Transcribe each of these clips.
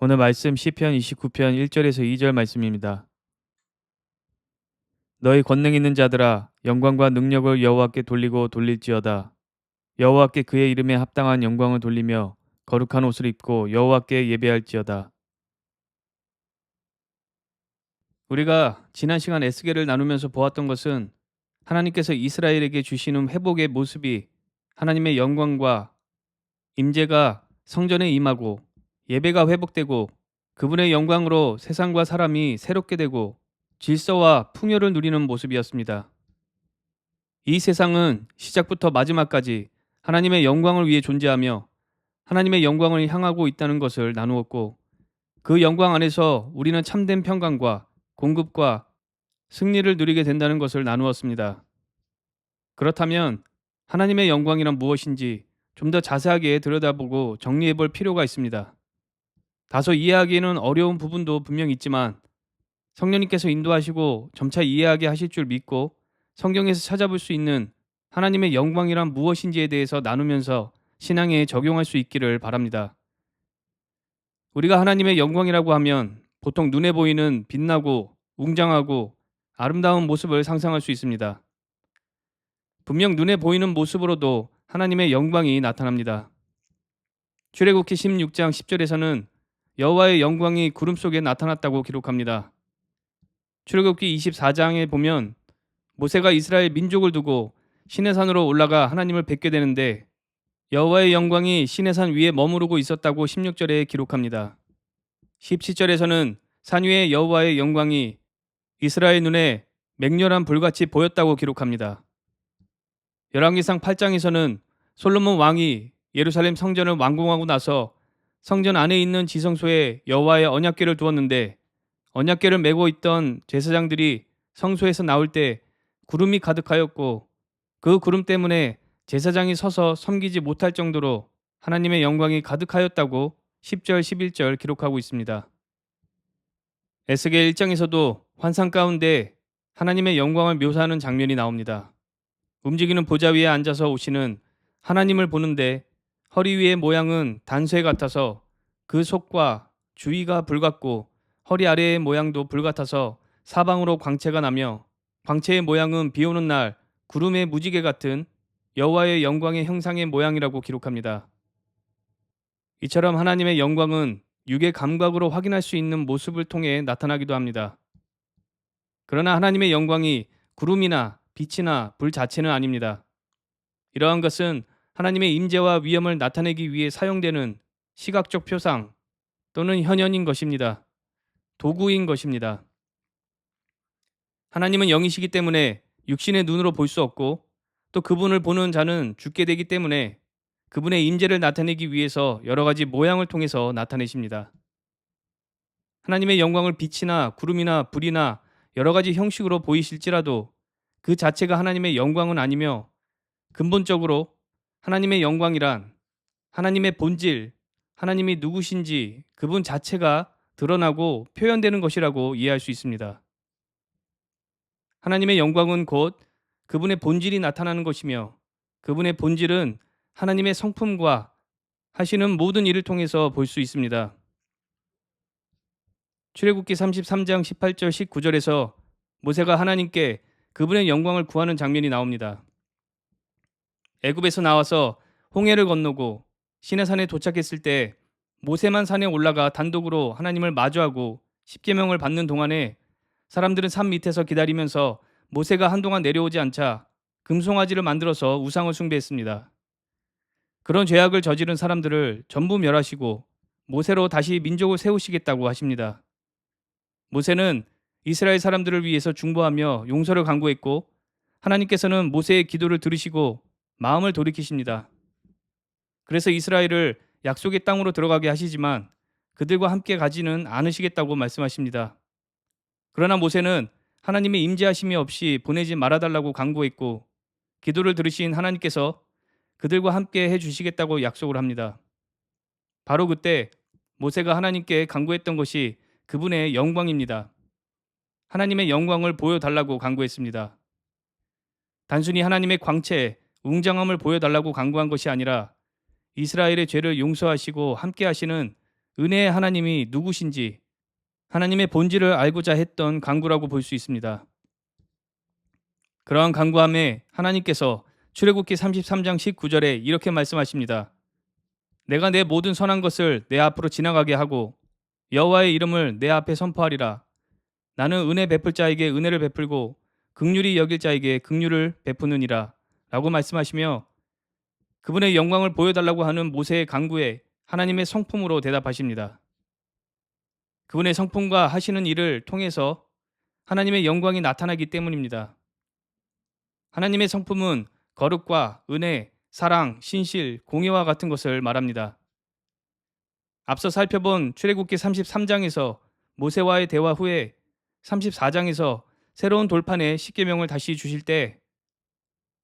오늘 말씀 시편 29편 1절에서 2절 말씀입니다. 너희 권능 있는 자들아 영광과 능력을 여호와께 돌리고 돌릴지어다. 여호와께 그의 이름에 합당한 영광을 돌리며 거룩한 옷을 입고 여호와께 예배할지어다. 우리가 지난 시간 에스겔을 나누면서 보았던 것은 하나님께서 이스라엘에게 주시는 회복의 모습이 하나님의 영광과 임재가 성전에 임하고 예배가 회복되고 그분의 영광으로 세상과 사람이 새롭게 되고 질서와 풍요를 누리는 모습이었습니다. 이 세상은 시작부터 마지막까지 하나님의 영광을 위해 존재하며 하나님의 영광을 향하고 있다는 것을 나누었고 그 영광 안에서 우리는 참된 평강과 공급과 승리를 누리게 된다는 것을 나누었습니다. 그렇다면 하나님의 영광이란 무엇인지 좀 더 자세하게 들여다보고 정리해 볼 필요가 있습니다. 다소 이해하기에는 어려운 부분도 분명 있지만 성령님께서 인도하시고 점차 이해하게 하실 줄 믿고 성경에서 찾아볼 수 있는 하나님의 영광이란 무엇인지에 대해서 나누면서 신앙에 적용할 수 있기를 바랍니다. 우리가 하나님의 영광이라고 하면 보통 눈에 보이는 빛나고 웅장하고 아름다운 모습을 상상할 수 있습니다. 분명 눈에 보이는 모습으로도 하나님의 영광이 나타납니다. 출애굽기 16장 10절에서는 여호와의 영광이 구름 속에 나타났다고 기록합니다. 출애굽기 24장에 보면 모세가 이스라엘 민족을 두고 시내산으로 올라가 하나님을 뵙게 되는데 여호와의 영광이 시내산 위에 머무르고 있었다고 16절에 기록합니다. 17절에서는 산 위에 여호와의 영광이 이스라엘 눈에 맹렬한 불같이 보였다고 기록합니다. 열왕기상 8장에서는 솔로몬 왕이 예루살렘 성전을 완공하고 나서 성전 안에 있는 지성소에 여호와의 언약궤를 두었는데 언약궤를 메고 있던 제사장들이 성소에서 나올 때 구름이 가득하였고 그 구름 때문에 제사장이 서서 섬기지 못할 정도로 하나님의 영광이 가득하였다고 10절 11절 기록하고 있습니다. 에스겔 1장에서도 환상 가운데 하나님의 영광을 묘사하는 장면이 나옵니다. 움직이는 보좌 위에 앉아서 오시는 하나님을 보는데 허리 위의 모양은 단쇠 같아서 그 속과 주위가 불같고 허리 아래의 모양도 불같아서 사방으로 광채가 나며 광채의 모양은 비 오는 날 구름의 무지개 같은 여호와의 영광의 형상의 모양이라고 기록합니다. 이처럼 하나님의 영광은 육의 감각으로 확인할 수 있는 모습을 통해 나타나기도 합니다. 그러나 하나님의 영광이 구름이나 빛이나 불 자체는 아닙니다. 이러한 것은 하나님의 임재와 위엄을 나타내기 위해 사용되는 시각적 표상 또는 현현인 것입니다. 도구인 것입니다. 하나님은 영이시기 때문에 육신의 눈으로 볼 수 없고 또 그분을 보는 자는 죽게 되기 때문에 그분의 임재를 나타내기 위해서 여러 가지 모양을 통해서 나타내십니다. 하나님의 영광을 빛이나 구름이나 불이나 여러 가지 형식으로 보이실지라도 그 자체가 하나님의 영광은 아니며 근본적으로 하나님의 영광이란 하나님의 본질, 하나님이 누구신지 그분 자체가 드러나고 표현되는 것이라고 이해할 수 있습니다. 하나님의 영광은 곧 그분의 본질이 나타나는 것이며 그분의 본질은 하나님의 성품과 하시는 모든 일을 통해서 볼 수 있습니다. 출애굽기 33장 18절 19절에서 모세가 하나님께 그분의 영광을 구하는 장면이 나옵니다. 애굽에서 나와서 홍해를 건너고 시내산에 도착했을 때 모세만 산에 올라가 단독으로 하나님을 마주하고 십계명을 받는 동안에 사람들은 산 밑에서 기다리면서 모세가 한동안 내려오지 않자 금송아지를 만들어서 우상을 숭배했습니다. 그런 죄악을 저지른 사람들을 전부 멸하시고 모세로 다시 민족을 세우시겠다고 하십니다. 모세는 이스라엘 사람들을 위해서 중보하며 용서를 간구했고 하나님께서는 모세의 기도를 들으시고 마음을 돌이키십니다. 그래서 이스라엘을 약속의 땅으로 들어가게 하시지만 그들과 함께 가지는 않으시겠다고 말씀하십니다. 그러나 모세는 하나님의 임재하심이 없이 보내지 말아달라고 간구했고 기도를 들으신 하나님께서 그들과 함께 해주시겠다고 약속을 합니다. 바로 그때 모세가 하나님께 간구했던 것이 그분의 영광입니다. 하나님의 영광을 보여달라고 간구했습니다. 단순히 하나님의 광채, 웅장함을 보여달라고 간구한 것이 아니라 이스라엘의 죄를 용서하시고 함께 하시는 은혜의 하나님이 누구신지 하나님의 본질을 알고자 했던 간구라고 볼 수 있습니다. 그러한 간구함에 하나님께서 출애굽기 33장 19절에 이렇게 말씀하십니다. 내가 내 모든 선한 것을 내 앞으로 지나가게 하고 여호와의 이름을 내 앞에 선포하리라. 나는 은혜 베풀 자에게 은혜를 베풀고 긍휼히 여길 자에게 긍휼을 베푸느니라 라고 말씀하시며 그분의 영광을 보여달라고 하는 모세의 간구에 하나님의 성품으로 대답하십니다. 그분의 성품과 하시는 일을 통해서 하나님의 영광이 나타나기 때문입니다. 하나님의 성품은 거룩과 은혜, 사랑, 신실, 공의와 같은 것을 말합니다. 앞서 살펴본 출애굽기 33장에서 모세와의 대화 후에 34장에서 새로운 돌판에 십계명을 다시 주실 때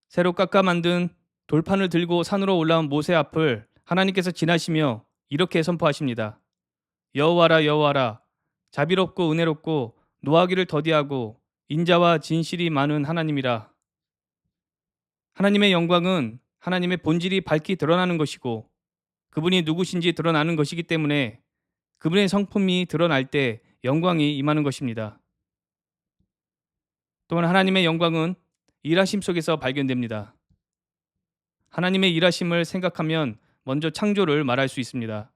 새로 깎아 만든 돌판을 들고 산으로 올라온 모세 앞을 하나님께서 지나시며 이렇게 선포하십니다. 여호와라 여호와라 자비롭고 은혜롭고 노하기를 더디하고 인자와 진실이 많은 하나님이라. 하나님의 영광은 하나님의 본질이 밝히 드러나는 것이고 그분이 누구신지 드러나는 것이기 때문에 그분의 성품이 드러날 때 영광이 임하는 것입니다. 또한 하나님의 영광은 일하심 속에서 발견됩니다. 하나님의 일하심을 생각하면 먼저 창조를 말할 수 있습니다.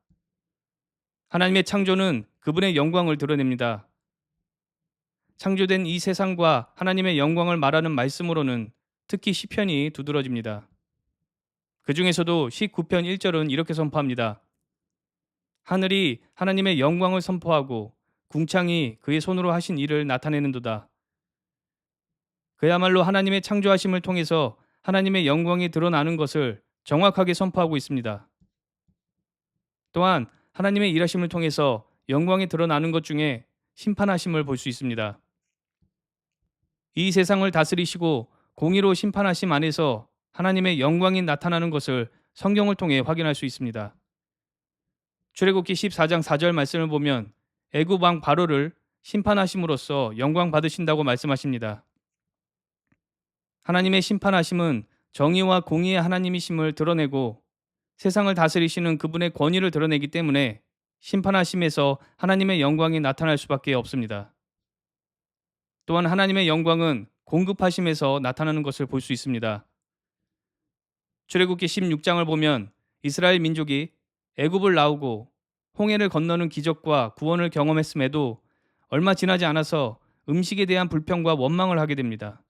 하나님의 창조는 그분의 영광을 드러냅니다. 창조된 이 세상과 하나님의 영광을 말하는 말씀으로는 특히 시편이 두드러집니다. 그 중에서도 19편 1절은 이렇게 선포합니다. 하늘이 하나님의 영광을 선포하고 궁창이 그의 손으로 하신 일을 나타내는도다. 그야말로 하나님의 창조하심을 통해서 하나님의 영광이 드러나는 것을 정확하게 선포하고 있습니다. 또한 하나님의 일하심을 통해서 영광이 드러나는 것 중에 심판하심을 볼 수 있습니다. 이 세상을 다스리시고 공의로 심판하심 안에서 하나님의 영광이 나타나는 것을 성경을 통해 확인할 수 있습니다. 출애굽기 14장 4절 말씀을 보면 애굽 왕 바로를 심판하심으로써 영광 받으신다고 말씀하십니다. 하나님의 심판하심은 정의와 공의의 하나님이심을 드러내고 세상을 다스리시는 그분의 권위를 드러내기 때문에 심판하심에서 하나님의 영광이 나타날 수밖에 없습니다. 또한 하나님의 영광은 공급하심에서 나타나는 것을 볼 수 있습니다. 출애굽기 16장을 보면 이스라엘 민족이 애굽을 나오고 홍해를 건너는 기적과 구원을 경험했음에도 얼마 지나지 않아서 음식에 대한 불평과 원망을 하게 됩니다.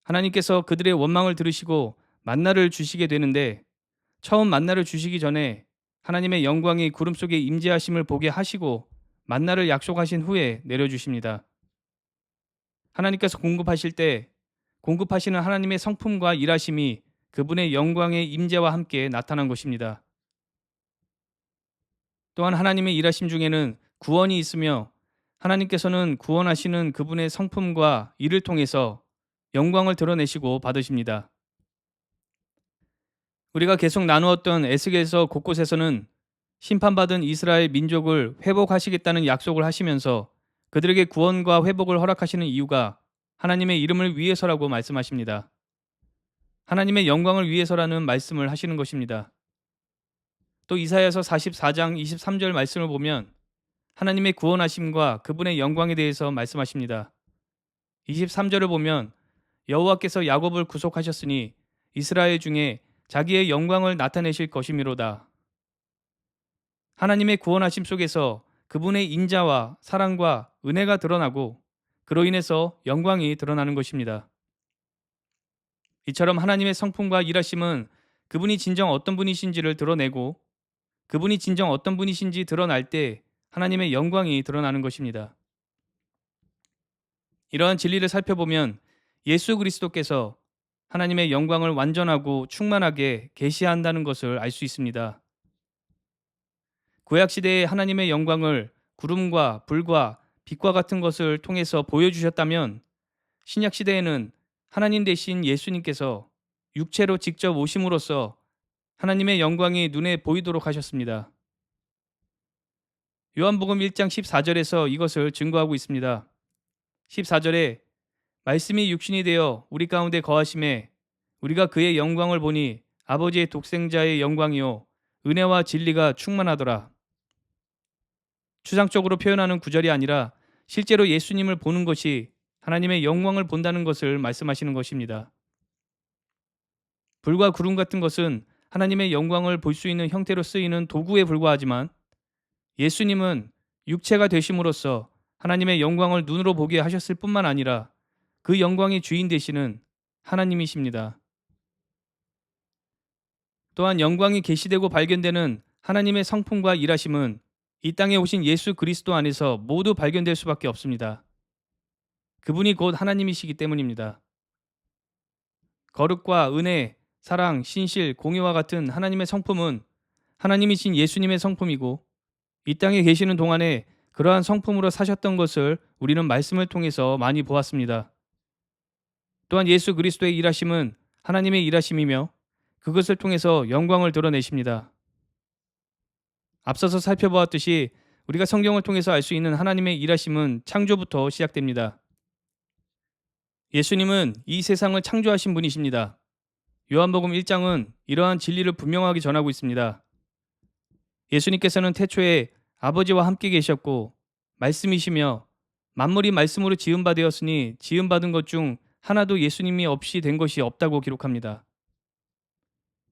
하나님께서 그들의 원망을 들으시고 만나를 주시게 되는데 처음 만나를 주시기 전에 하나님의 영광이 구름 속에 임재하심을 보게 하시고 만나를 약속하신 후에 내려주십니다. 하나님께서 공급하실 때 공급하시는 하나님의 성품과 일하심이 그분의 영광의 임재와 함께 나타난 것입니다. 또한 하나님의 일하심 중에는 구원이 있으며 하나님께서는 구원하시는 그분의 성품과 일을 통해서 영광을 드러내시고 받으십니다. 우리가 계속 나누었던 에스겔서 곳곳에서는 심판받은 이스라엘 민족을 회복하시겠다는 약속을 하시면서 그들에게 구원과 회복을 허락하시는 이유가 하나님의 이름을 위해서라고 말씀하십니다. 하나님의 영광을 위해서라는 말씀을 하시는 것입니다. 또 이사야서 44장 23절 말씀을 보면 하나님의 구원하심과 그분의 영광에 대해서 말씀하십니다. 23절을 보면 여호와께서 야곱을 구속하셨으니 이스라엘 중에 자기의 영광을 나타내실 것이미로다. 하나님의 구원하심 속에서 그분의 인자와 사랑과 은혜가 드러나고 그로 인해서 영광이 드러나는 것입니다. 이처럼 하나님의 성품과 일하심은 그분이 진정 어떤 분이신지를 드러내고 그분이 진정 어떤 분이신지 드러날 때 하나님의 영광이 드러나는 것입니다. 이러한 진리를 살펴보면 예수 그리스도께서 하나님의 영광을 완전하고 충만하게 계시한다는 것을 알 수 있습니다. 구약 시대의 하나님의 영광을 구름과 불과 빛과 같은 것을 통해서 보여주셨다면 신약 시대에는 하나님 되신 예수님께서 육체로 직접 오심으로써 하나님의 영광이 눈에 보이도록 하셨습니다. 요한복음 1장 14절에서 이것을 증거하고 있습니다. 14절에 말씀이 육신이 되어 우리 가운데 거하심에 우리가 그의 영광을 보니 아버지의 독생자의 영광이요 은혜와 진리가 충만하더라. 추상적으로 표현하는 구절이 아니라 실제로 예수님을 보는 것이 하나님의 영광을 본다는 것을 말씀하시는 것입니다. 불과 구름 같은 것은 하나님의 영광을 볼 수 있는 형태로 쓰이는 도구에 불과하지만 예수님은 육체가 되심으로써 하나님의 영광을 눈으로 보게 하셨을 뿐만 아니라 그 영광의 주인 되시는 하나님이십니다. 또한 영광이 계시되고 발견되는 하나님의 성품과 일하심은 이 땅에 오신 예수 그리스도 안에서 모두 발견될 수밖에 없습니다. 그분이 곧 하나님이시기 때문입니다. 거룩과 은혜, 사랑, 신실, 공의와 같은 하나님의 성품은 하나님이신 예수님의 성품이고 이 땅에 계시는 동안에 그러한 성품으로 사셨던 것을 우리는 말씀을 통해서 많이 보았습니다. 또한 예수 그리스도의 일하심은 하나님의 일하심이며 그것을 통해서 영광을 드러내십니다. 앞서서 살펴보았듯이 우리가 성경을 통해서 알 수 있는 하나님의 일하심은 창조부터 시작됩니다. 예수님은 이 세상을 창조하신 분이십니다. 요한복음 1장은 이러한 진리를 분명하게 전하고 있습니다. 예수님께서는 태초에 아버지와 함께 계셨고 말씀이시며 만물이 말씀으로 지음바 되었으니 지음받은 것 중 하나도 예수님이 없이 된 것이 없다고 기록합니다.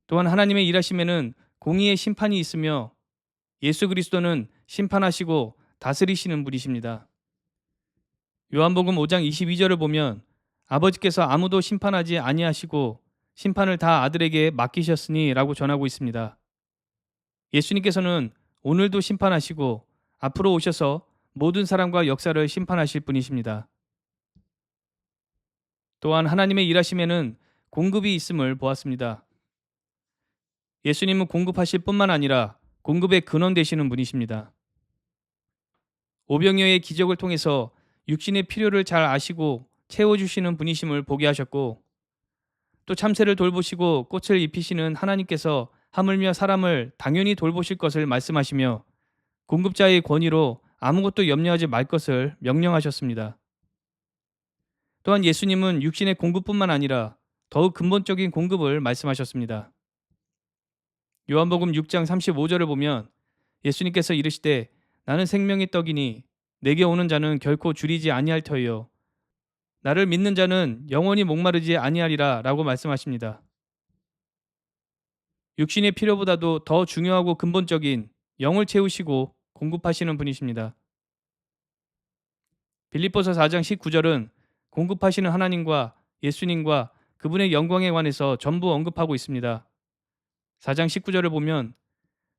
또한 하나님의 일하심에는 공의의 심판이 있으며 예수 그리스도는 심판하시고 다스리시는 분이십니다. 요한복음 5장 22절을 보면 아버지께서 아무도 심판하지 아니하시고 심판을 다 아들에게 맡기셨으니 라고 전하고 있습니다. 예수님께서는 오늘도 심판하시고 앞으로 오셔서 모든 사람과 역사를 심판하실 분이십니다. 또한 하나님의 일하심에는 공급이 있음을 보았습니다. 예수님은 공급하실 뿐만 아니라 공급의 근원 되시는 분이십니다. 오병이어의 기적을 통해서 육신의 필요를 잘 아시고 채워주시는 분이심을 보게 하셨고 또 참새를 돌보시고 꽃을 입히시는 하나님께서 하물며 사람을 당연히 돌보실 것을 말씀하시며 공급자의 권위로 아무것도 염려하지 말 것을 명령하셨습니다. 또한 예수님은 육신의 공급뿐만 아니라 더욱 근본적인 공급을 말씀하셨습니다. 요한복음 6장 35절을 보면 예수님께서 이르시되 나는 생명의 떡이니 내게 오는 자는 결코 줄이지 아니할 터이요 나를 믿는 자는 영원히 목마르지 아니하리라 라고 말씀하십니다. 육신의 필요보다도 더 중요하고 근본적인 영을 채우시고 공급하시는 분이십니다. 빌립보서 4장 19절은 공급하시는 하나님과 예수님과 그분의 영광에 관해서 전부 언급하고 있습니다. 4장 19절을 보면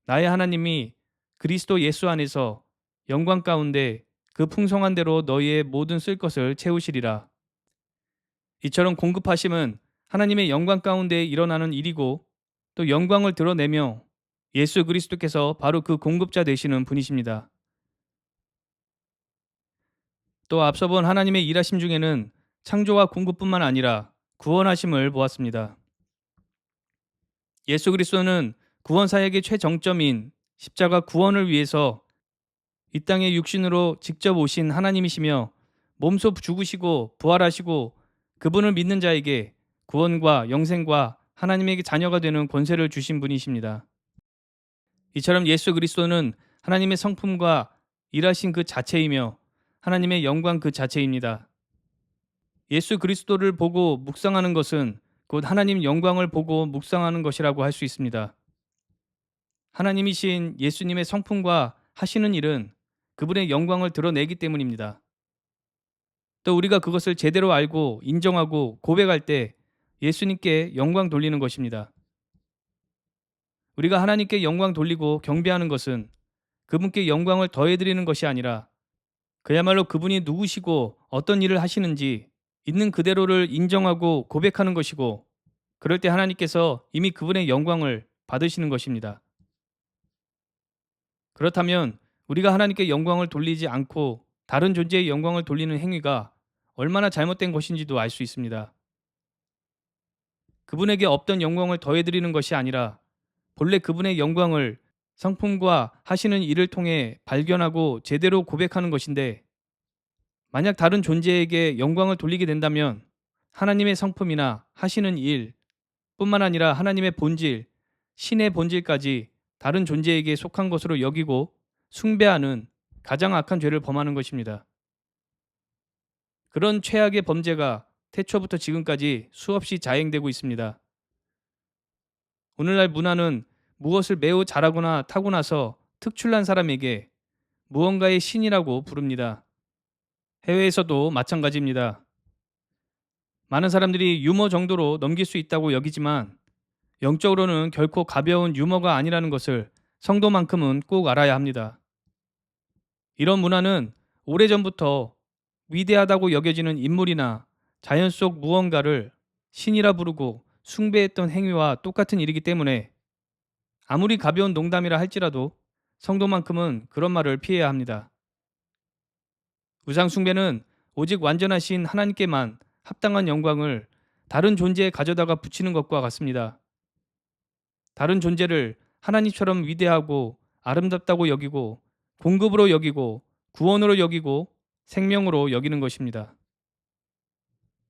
나의 하나님이 그리스도 예수 안에서 영광 가운데 그 풍성한 대로 너희의 모든 쓸 것을 채우시리라. 이처럼 공급하심은 하나님의 영광 가운데 일어나는 일이고 또 영광을 드러내며 예수 그리스도께서 바로 그 공급자 되시는 분이십니다. 또 앞서 본 하나님의 일하심 중에는 창조와 공급뿐만 아니라 구원하심을 보았습니다. 예수 그리스도는 구원 사역의 최정점인 십자가 구원을 위해서 이 땅에 육신으로 직접 오신 하나님이시며 몸소 죽으시고 부활하시고 그분을 믿는 자에게 구원과 영생과 하나님에게 자녀가 되는 권세를 주신 분이십니다. 이처럼 예수 그리스도는 하나님의 성품과 일하신 그 자체이며 하나님의 영광 그 자체입니다. 예수 그리스도를 보고 묵상하는 것은 곧 하나님 영광을 보고 묵상하는 것이라고 할 수 있습니다. 하나님이신 예수님의 성품과 하시는 일은 그분의 영광을 드러내기 때문입니다. 또 우리가 그것을 제대로 알고 인정하고 고백할 때 예수님께 영광 돌리는 것입니다. 우리가 하나님께 영광 돌리고 경배하는 것은 그분께 영광을 더해드리는 것이 아니라 그야말로 그분이 누구시고 어떤 일을 하시는지 있는 그대로를 인정하고 고백하는 것이고 그럴 때 하나님께서 이미 그분의 영광을 받으시는 것입니다. 그렇다면 우리가 하나님께 영광을 돌리지 않고 다른 존재의 영광을 돌리는 행위가 얼마나 잘못된 것인지도 알 수 있습니다. 그분에게 없던 영광을 더해드리는 것이 아니라 본래 그분의 영광을 성품과 하시는 일을 통해 발견하고 제대로 고백하는 것인데 만약 다른 존재에게 영광을 돌리게 된다면 하나님의 성품이나 하시는 일 뿐만 아니라 하나님의 본질, 신의 본질까지 다른 존재에게 속한 것으로 여기고 숭배하는 가장 악한 죄를 범하는 것입니다. 그런 최악의 범죄가 태초부터 지금까지 수없이 자행되고 있습니다. 오늘날 문화는 무엇을 매우 잘하거나 타고나서 특출난 사람에게 무언가의 신이라고 부릅니다. 해외에서도 마찬가지입니다. 많은 사람들이 유머 정도로 넘길 수 있다고 여기지만 영적으로는 결코 가벼운 유머가 아니라는 것을 성도만큼은 꼭 알아야 합니다. 이런 문화는 오래전부터 위대하다고 여겨지는 인물이나 자연 속 무언가를 신이라 부르고 숭배했던 행위와 똑같은 일이기 때문에 아무리 가벼운 농담이라 할지라도 성도만큼은 그런 말을 피해야 합니다. 우상 숭배는 오직 완전하신 하나님께만 합당한 영광을 다른 존재에 가져다가 붙이는 것과 같습니다. 다른 존재를 하나님처럼 위대하고 아름답다고 여기고 공급으로 여기고 구원으로 여기고 생명으로 여기는 것입니다.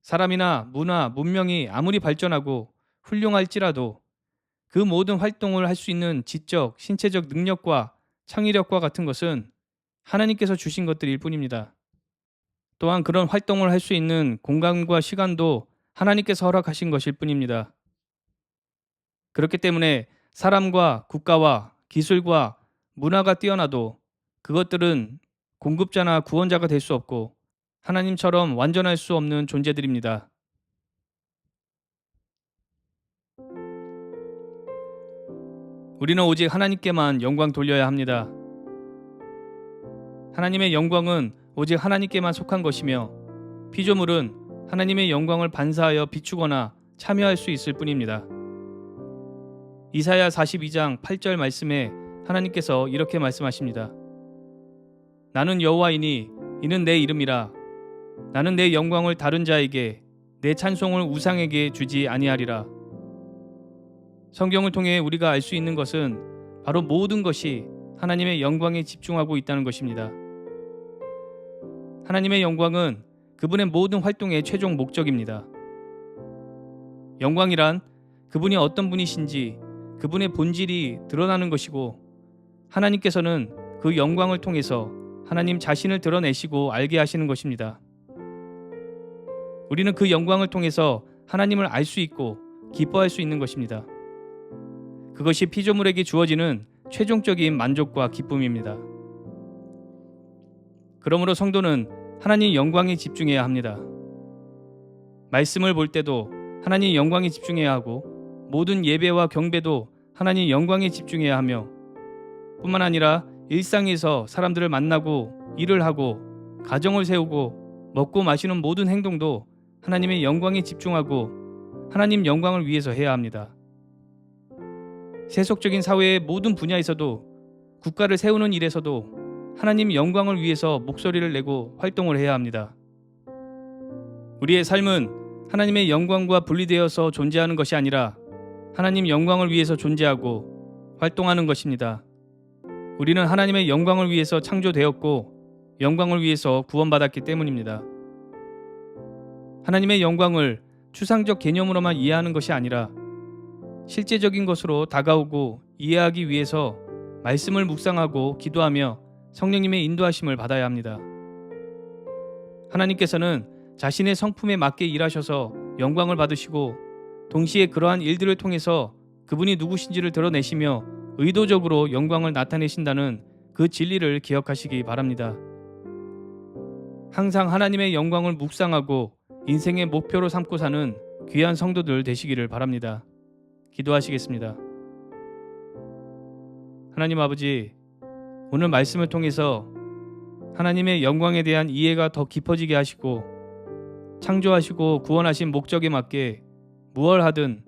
사람이나 문화, 문명이 아무리 발전하고 훌륭할지라도 그 모든 활동을 할 수 있는 지적, 신체적 능력과 창의력과 같은 것은 하나님께서 주신 것들일 뿐입니다. 또한 그런 활동을 할 수 있는 공간과 시간도 하나님께서 허락하신 것일 뿐입니다. 그렇기 때문에 사람과 국가와 기술과 문화가 뛰어나도 그것들은 공급자나 구원자가 될 수 없고 하나님처럼 완전할 수 없는 존재들입니다. 우리는 오직 하나님께만 영광 돌려야 합니다. 하나님의 영광은 오직 하나님께만 속한 것이며 피조물은 하나님의 영광을 반사하여 비추거나 참여할 수 있을 뿐입니다. 이사야 42장 8절 말씀에 하나님께서 이렇게 말씀하십니다. 나는 여호와이니 이는 내 이름이라. 나는 내 영광을 다른 자에게 내 찬송을 우상에게 주지 아니하리라. 성경을 통해 우리가 알 수 있는 것은 바로 모든 것이 하나님의 영광에 집중하고 있다는 것입니다. 하나님의 영광은 그분의 모든 활동의 최종 목적입니다. 영광이란 그분이 어떤 분이신지 그분의 본질이 드러나는 것이고 하나님께서는 그 영광을 통해서 하나님 자신을 드러내시고 알게 하시는 것입니다. 우리는 그 영광을 통해서 하나님을 알 수 있고 기뻐할 수 있는 것입니다. 그것이 피조물에게 주어지는 최종적인 만족과 기쁨입니다. 그러므로 성도는 하나님 영광에 집중해야 합니다. 말씀을 볼 때도 하나님 영광에 집중해야 하고 모든 예배와 경배도 하나님 영광에 집중해야 하며 뿐만 아니라 일상에서 사람들을 만나고 일을 하고 가정을 세우고 먹고 마시는 모든 행동도 하나님의 영광에 집중하고 하나님 영광을 위해서 해야 합니다. 세속적인 사회의 모든 분야에서도 국가를 세우는 일에서도 하나님 영광을 위해서 목소리를 내고 활동을 해야 합니다. 우리의 삶은 하나님의 영광과 분리되어서 존재하는 것이 아니라 하나님 영광을 위해서 존재하고 활동하는 것입니다. 우리는 하나님의 영광을 위해서 창조되었고 영광을 위해서 구원받았기 때문입니다. 하나님의 영광을 추상적 개념으로만 이해하는 것이 아니라 실제적인 것으로 다가오고 이해하기 위해서 말씀을 묵상하고 기도하며 성령님의 인도하심을 받아야 합니다. 하나님께서는 자신의 성품에 맞게 일하셔서 영광을 받으시고 동시에 그러한 일들을 통해서 그분이 누구신지를 드러내시며 의도적으로 영광을 나타내신다는 그 진리를 기억하시기 바랍니다. 항상 하나님의 영광을 묵상하고 인생의 목표로 삼고 사는 귀한 성도들 되시기를 바랍니다. 기도하시겠습니다. 하나님 아버지, 오늘 말씀을 통해서 하나님의 영광에 대한 이해가 더 깊어지게 하시고 창조하시고 구원하신 목적에 맞게 무얼 하든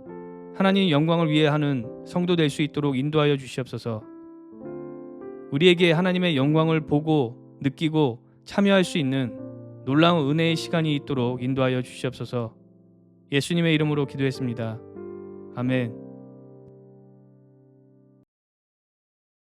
하나님 영광을 위해 하는 성도 될 수 있도록 인도하여 주시옵소서. 우리에게 하나님의 영광을 보고 느끼고 참여할 수 있는 놀라운 은혜의 시간이 있도록 인도하여 주시옵소서. 예수님의 이름으로 기도했습니다. 아멘.